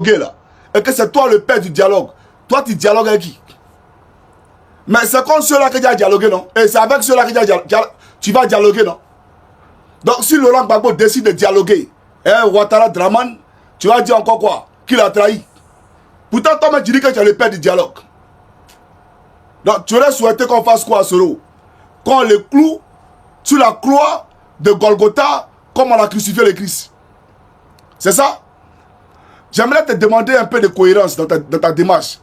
dialoguer là, et que c'est toi le père du dialogue, toi tu dialogues avec qui? Mais c'est contre ceux-là que tu as dialogué, non? Et c'est avec ceux-là que tu vas dialoguer, non? Donc si Laurent Gbagbo décide de dialoguer, Ouattara Draman, tu vas dire encore quoi? Qu'il a trahi. Pourtant, toi-même, tu dis que tu es le père du dialogue. Donc, tu aurais souhaité qu'on fasse quoi à Soro? Qu'on le cloue sur la croix de Golgotha comme on a crucifié le Christ. C'est ça? J'aimerais te demander un peu de cohérence dans ta démarche.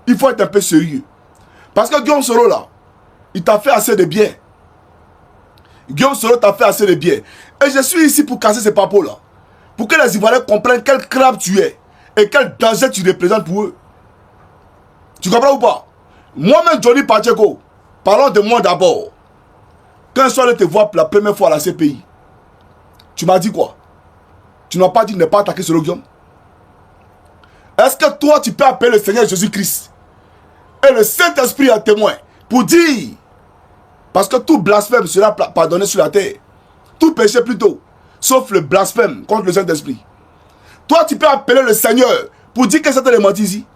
Il faut être un peu sérieux. Parce que Guillaume Soro, là, il t'a fait assez de bien. Guillaume Soro t'a fait assez de bien. Et je suis ici pour casser ces papos-là. Pour que les Ivoiriens comprennent quel crabe tu es. Et quel danger tu représentes pour eux. Tu comprends ou pas? Moi-même, Johnny Pacheco, parlons de moi d'abord. Quand je suis allé te voir la première fois à la CPI, tu m'as dit quoi? Tu n'as pas dit ne pas attaquer Soro Guillaume? Est-ce que toi, tu peux appeler le Seigneur Jésus-Christ et le Saint-Esprit à témoin pour dire, parce que tout blasphème sera pardonné sur la terre, tout péché plutôt, sauf le blasphème contre le Saint-Esprit. Toi, tu peux appeler le Seigneur pour dire que c'était le menti ici.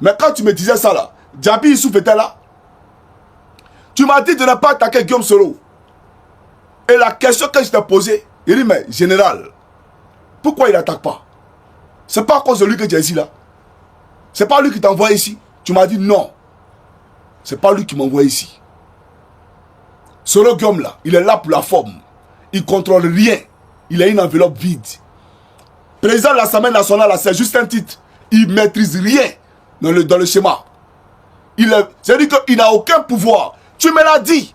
Mais quand tu me disais ça là, Djabi Issouf était là. Tu m'as dit de ne pas attaquer Guillaume Soro. Et la question que je t'ai posée, il dit, mais général, pourquoi il n'attaque pas? C'est pas à cause de lui que tu es ici là. C'est pas lui qui t'envoie ici. Tu m'as dit non. C'est pas lui qui m'envoie ici. Soro Guillaume là, il est là pour la forme. Il contrôle rien. Il a une enveloppe vide. Président de l'Assemblée nationale, c'est juste un titre. Il ne maîtrise rien dans le schéma. C'est-à-dire qu'il n'a aucun pouvoir. Tu me l'as dit.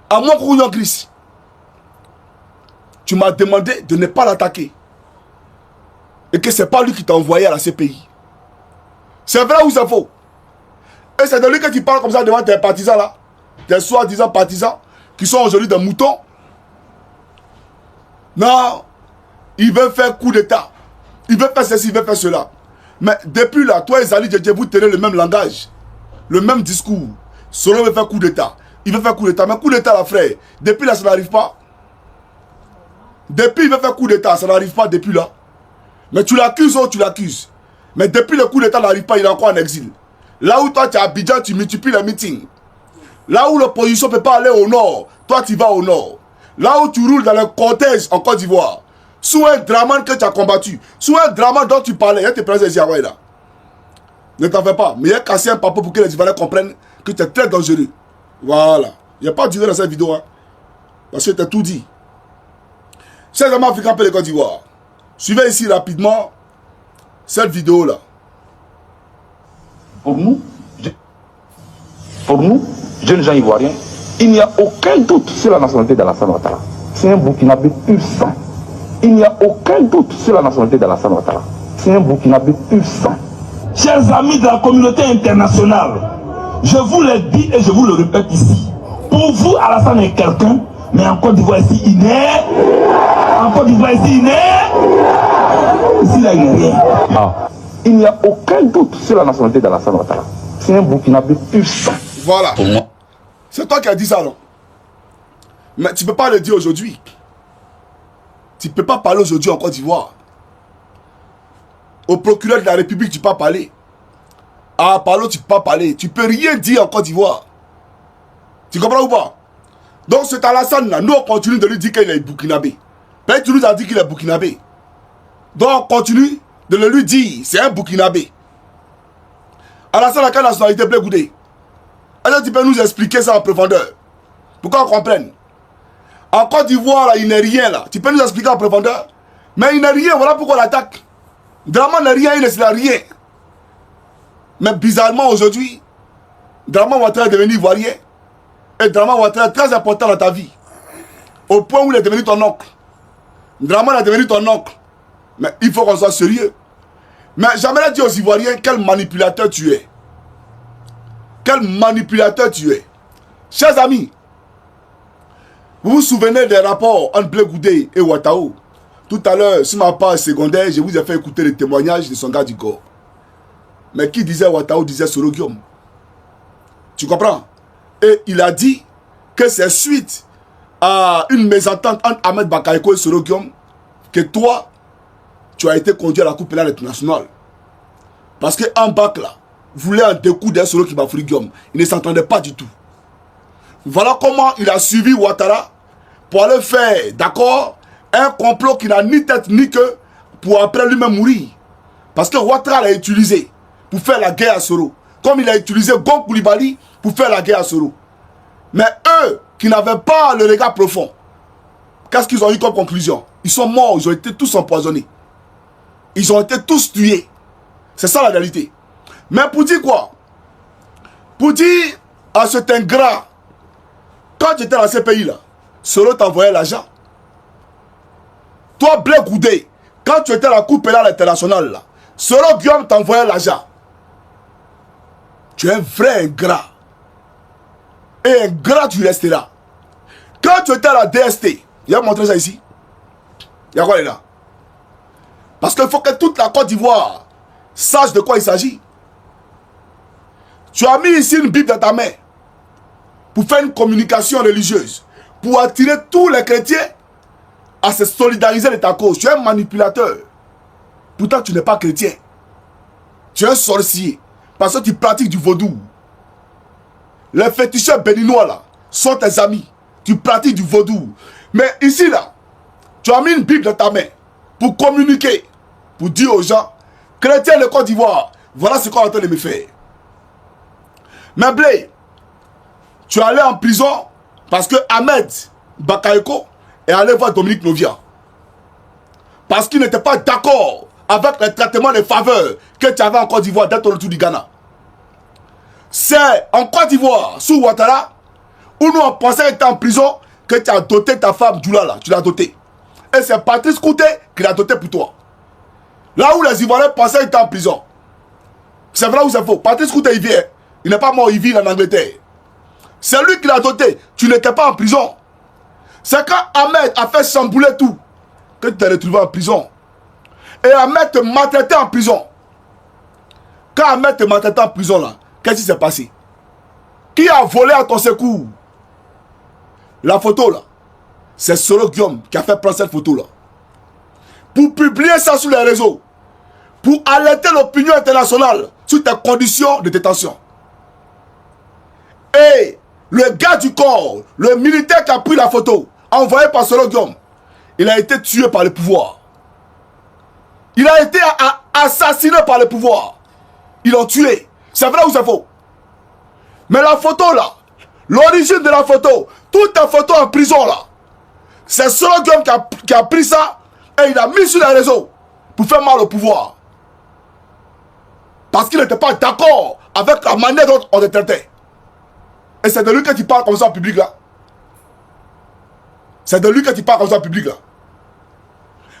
À moi, Kounyon Chris. Tu m'as demandé de ne pas l'attaquer. Et que ce n'est pas lui qui t'a envoyé à la CPI. C'est vrai ou c'est faux? Et c'est de lui que tu parles comme ça devant tes partisans là. Tes soi-disant partisans qui sont aujourd'hui des moutons. Non. Il veut faire coup d'état. Il veut faire ceci, il veut faire cela. Mais depuis là, toi et Zali Djedje, vous tenez le même langage. Le même discours. Soro veut faire coup d'état. Il veut faire coup d'état. Mais coup d'état là, frère. Depuis là, ça n'arrive pas. Depuis, il veut faire coup d'état. Ça n'arrive pas depuis là. Mais tu l'accuses ou tu l'accuses. Mais depuis le coup d'état n'arrive pas, il est encore en exil. Là où toi, tu es à Abidjan, tu multiplies les meetings. Là où l'opposition ne peut pas aller au nord, toi, tu vas au nord. Là où tu roules dans le cortège en Côte d'Ivoire. Sous un Draman que tu as combattu. Sous un Draman dont tu parlais. Il te présente ici à là. Ne t'en fais pas. Mais il a cassé un papo pour que les Ivoiriens comprennent que tu es très dangereux. Voilà. Il n'y a pas de durée dans cette vidéo. Hein. Parce que tu as tout dit. Chers amis africains pour les Côte d'Ivoire. Suivez ici rapidement cette vidéo là. Pour nous, jeunes gens ivoiriens, il n'y a aucun doute sur la nationalité d'Alassane Ouattara. C'est un Burkinabé pur sang. Il n'y a aucun doute sur la nationalité d'Alassane Ouattara. C'est un Burkinabé pur sang. Chers amis de la communauté internationale, je vous le dis et je vous le répète ici. Pour vous, Alassane est quelqu'un, mais en Côte d'Ivoire ici, il n'est. En Côte d'Ivoire ici, il n'est. Ici, là, il n'est rien. Ah. Il n'y a aucun doute sur la nationalité d'Alassane Ouattara. C'est un Burkinabé pur sang. Voilà. C'est toi qui as dit ça, non? Mais tu ne peux pas le dire aujourd'hui. Tu ne peux pas parler aujourd'hui en Côte d'Ivoire. Au procureur de la République, tu ne peux pas parler. À Palo, tu ne peux pas parler. Tu ne peux rien dire en Côte d'Ivoire. Tu comprends ou pas? Donc cet Alassane là, nous on continue de lui dire qu'il est burkinabé. Mais tu nous as dit qu'il est burkinabé. Donc on continue de le lui dire, c'est un burkinabé. Alassane a quelle nationalité, Blé Goudé? Est-ce que tu peux nous expliquer ça en profondeur? Pour qu'on comprenne. En Côte d'Ivoire, il n'est rien là. Tu peux nous expliquer en profondeur? Mais il n'est rien, voilà pourquoi on l'attaque. Draman n'est rien, il n'est rien. Mais bizarrement aujourd'hui, Draman Ouattara est devenu ivoirien. Et Draman Ouattara est très important dans ta vie. Au point où il est devenu ton oncle. Draman est devenu ton oncle. Mais il faut qu'on soit sérieux. Mais j'aimerais dire aux Ivoiriens quel manipulateur tu es. Quel manipulateur tu es. Chers amis, vous vous souvenez des rapports entre Blé Goudé et Ouattao? Tout à l'heure, sur ma page secondaire, je vous ai fait écouter les témoignages de son gars du corps. Mais qui disait Ouattao disait Soro Guillaume. Tu comprends? Et il a dit que c'est suite à une mésentente entre Ahmed Bakayoko et Soro Guillaume que toi, tu as été conduit à la Coupe pénale internationale. Parce qu'en bac là, voulait un découp d'un solo qui m'a pris Guillaume. Il ne s'entendait pas du tout. Voilà comment il a suivi Ouattara pour aller faire, d'accord, un complot qui n'a ni tête ni queue pour après lui-même mourir. Parce que Ouattara l'a utilisé pour faire la guerre à Soro. Comme il a utilisé Gon Koulibaly pour faire la guerre à Soro. Mais eux, qui n'avaient pas le regard profond, qu'est-ce qu'ils ont eu comme conclusion? Ils sont morts, ils ont été tous empoisonnés. Ils ont été tous tués. C'est ça la réalité. Mais pour dire quoi? Pour dire à cet ingrat, quand tu étais dans ces pays-là, Soro t'envoyait l'argent. Toi, Blé Goudé, quand tu étais à la Coupe pénale internationale, là, Soro Guillaume t'envoyait l'argent. Tu es un vrai ingrat. Et ingrat, tu resteras. Quand tu étais à la DST, il a montré ça ici. Il y a quoi là? Parce qu'il faut que toute la Côte d'Ivoire sache de quoi il s'agit. Tu as mis ici une Bible dans ta main pour faire une communication religieuse, pour attirer tous les chrétiens à se solidariser de ta cause. Tu es un manipulateur. Pourtant, tu n'es pas chrétien. Tu es un sorcier. Parce que tu pratiques du vaudou. Les féticheurs béninois là sont tes amis. Tu pratiques du vaudou. Mais ici là, tu as mis une Bible dans ta main pour communiquer, pour dire aux gens, chrétiens de Côte d'Ivoire, voilà ce qu'on est en train de me faire. Mais Blé, tu es allé en prison parce que Ahmed Bakayoko est allé voir Dominique Novia. Parce qu'il n'était pas d'accord avec le traitement des faveurs que tu avais en Côte d'Ivoire dès ton retour du Ghana. C'est en Côte d'Ivoire, sous Ouattara, où nous on pensait que tu étais en prison, que tu as doté ta femme Djoula là, tu l'as dotée. Et c'est Patrice Kouté qui l'a doté pour toi. Là où les Ivoiriens pensaient qu'il était en prison. C'est vrai ou c'est faux? Patrice Kouté il vient. Il n'est pas mort, il vit en Angleterre. C'est lui qui l'a doté. Tu n'étais pas en prison. C'est quand Ahmed a fait chambouler tout que tu t'es retrouvé en prison. Et Ahmed te maltraitait en prison. Quand Ahmed te maltraitait en prison là, qu'est-ce qui s'est passé? Qui a volé à ton secours? La photo là, c'est Soro Guillaume qui a fait prendre cette photo là. Pour publier ça sur les réseaux. Pour alerter l'opinion internationale sur tes conditions de détention. Et le gars du corps, le militaire qui a pris la photo, envoyé par Soro Guillaume, il a été tué par le pouvoir. Il a été assassiné par le pouvoir. Ils l'ont tué. C'est vrai ou c'est faux? Mais la photo là, l'origine de la photo, toutes les photos en prison là, c'est Soro Guillaume qui a pris ça et il a mis sur les réseaux pour faire mal au pouvoir. Parce qu'il n'était pas d'accord avec la manière dont on le traitait. Et c'est de lui que tu parles comme ça en public là. C'est de lui que tu parles comme ça en public là.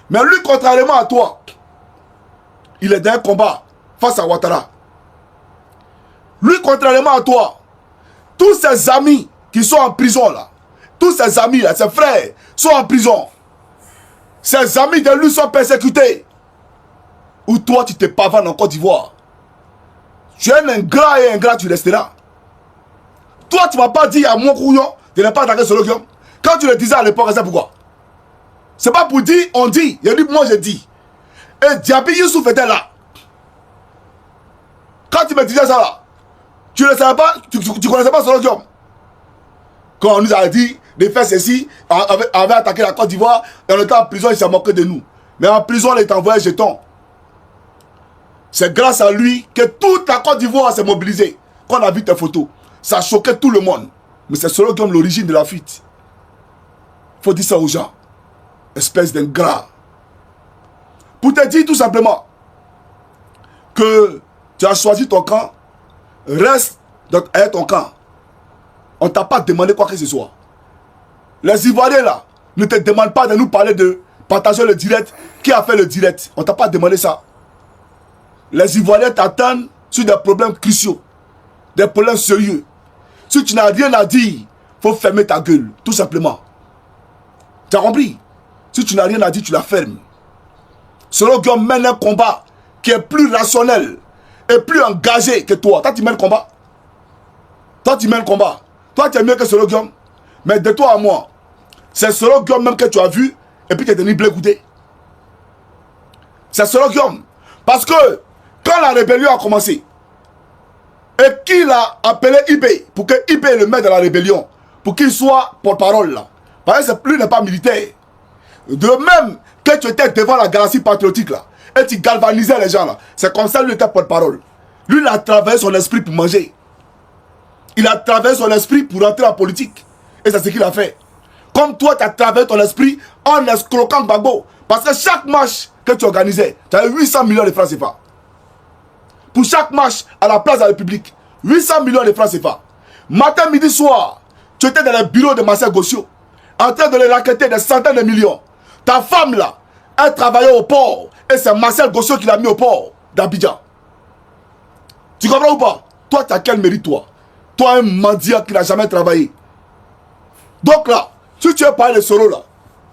Mais lui, contrairement à toi, il est dans un combat face à Ouattara. Lui, contrairement à toi, tous ses amis qui sont en prison là, tous ses amis là, ses frères sont en prison. Ses amis de lui sont persécutés. Ou toi, tu te pavanes en Côte d'Ivoire. Tu es un ingrat et ingrat, tu resteras. Toi, tu ne m'as pas dit à mon couillon de ne pas attaquer Soro Guillaume. Quand tu le disais à l'époque, c'est pourquoi? C'est pas pour dire, on dit. Il dit, moi je dis. Et Diaby Youssouf était là. Quand tu me disais ça là, tu ne savais pas, tu connaissais pas Soro Guillaume. Quand on nous a dit de faire ceci, avait attaqué la Côte d'Ivoire, et on était en prison, il s'est moqué de nous. Mais en prison, on est envoyé jeton. C'est grâce à lui que toute la Côte d'Ivoire s'est mobilisée. Quand on a vu tes photos, ça choquait tout le monde. Mais c'est Soro Guillaume l'origine de la fuite. Faut dire ça aux gens. Espèce d'ingrat. Pour te dire tout simplement que tu as choisi ton camp, reste à ton camp. On ne t'a pas demandé quoi que ce soit. Les Ivoiriens là ne te demandent pas de nous parler de partager le direct. Qui a fait le direct? On ne t'a pas demandé ça. Les Ivoiriens t'attendent sur des problèmes cruciaux, des problèmes sérieux. Si tu n'as rien à dire, il faut fermer ta gueule, tout simplement. Tu as compris? Si tu n'as rien à dire, tu la fermes. Soro Guillaume mène un combat qui est plus rationnel et plus engagé que toi. Toi, tu mènes le combat. Toi, tu mènes le combat. Toi, tu es mieux que Soro Guillaume. Mais de toi à moi, c'est Soro Guillaume même que tu as vu et puis tu es devenu Blé Goudé. C'est Soro Guillaume. Parce que quand la rébellion a commencé, et qu'il a appelé Ibé, pour que Ibé le mette dans la rébellion, pour qu'il soit porte-parole là. Parce que lui n'est pas militaire. De même que tu étais devant la galaxie patriotique là, et tu galvanisais les gens là, c'est comme ça lui était porte-parole. Lui, il a travaillé son esprit pour manger. Il a travaillé son esprit pour rentrer en politique. Et c'est ce qu'il a fait. Comme toi, tu as travaillé ton esprit en escroquant Gbagbo. Parce que chaque match que tu organisais, tu avais 800 millions de francs CFA. Pour chaque match à la place de la République, 800 millions de francs CFA. Matin, midi, soir, tu étais dans le bureau de Marcel Gossio, en train de les raqueter des centaines de millions. Ta femme là, elle travaillait au port. Et c'est Marcel Gossio qui l'a mis au port d'Abidjan. Tu comprends ou pas? Toi, tu as quel mérite, toi? Toi, un mendiant qui n'a jamais travaillé. Donc là, si tu veux parler de Soro là,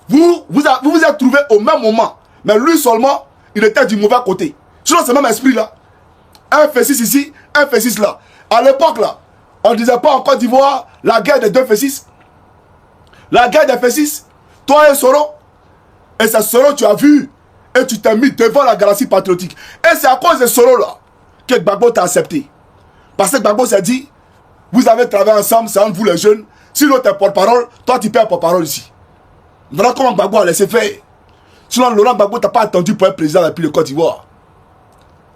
vous vous êtes trouvés au même moment. Mais lui seulement, il était du mauvais côté. Sinon, c'est le même esprit là. Un fait 6 ici, un fait 6 là. À l'époque là, on ne disait pas en Côte d'Ivoire la guerre des 2 fait 6. La guerre des fait 6. Toi et Soro. Et c'est Soro tu as vu. Et tu t'es mis devant la galaxie patriotique. Et c'est à cause de Soro là que Gbagbo t'a accepté. Parce que Gbagbo s'est dit, vous avez travaillé ensemble, c'est entre vous les jeunes. Si l'autre est porte-parole, toi tu perds porte-parole ici. Voilà comment Gbagbo a laissé faire. Sinon, Laurent Gbagbo t'a pas attendu pour être président depuis le Côte d'Ivoire.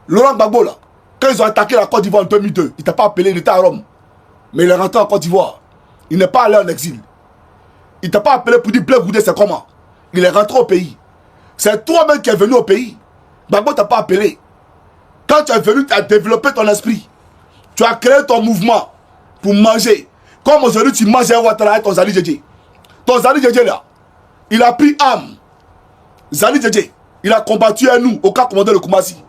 Laurent Gbagbo là, quand ils ont attaqué la Côte d'Ivoire en 2002, il t'a pas appelé, il était à Rome. Mais il est rentré en Côte d'Ivoire. Il n'est pas allé en exil. Il t'a pas appelé pour dire Blé Goudé c'est comment. Il est rentré au pays. C'est toi-même qui es venu au pays. Gbagbo t'a pas appelé. Quand tu es venu, tu as développé ton esprit. Tu as créé ton mouvement pour manger. Comme aujourd'hui, tu manges un Ouattara avec ton Zali Djedje. Ton Zali Djedje là, il a pris âme. Zali Djedje, il a combattu à nous au cas commandant de Koumassi.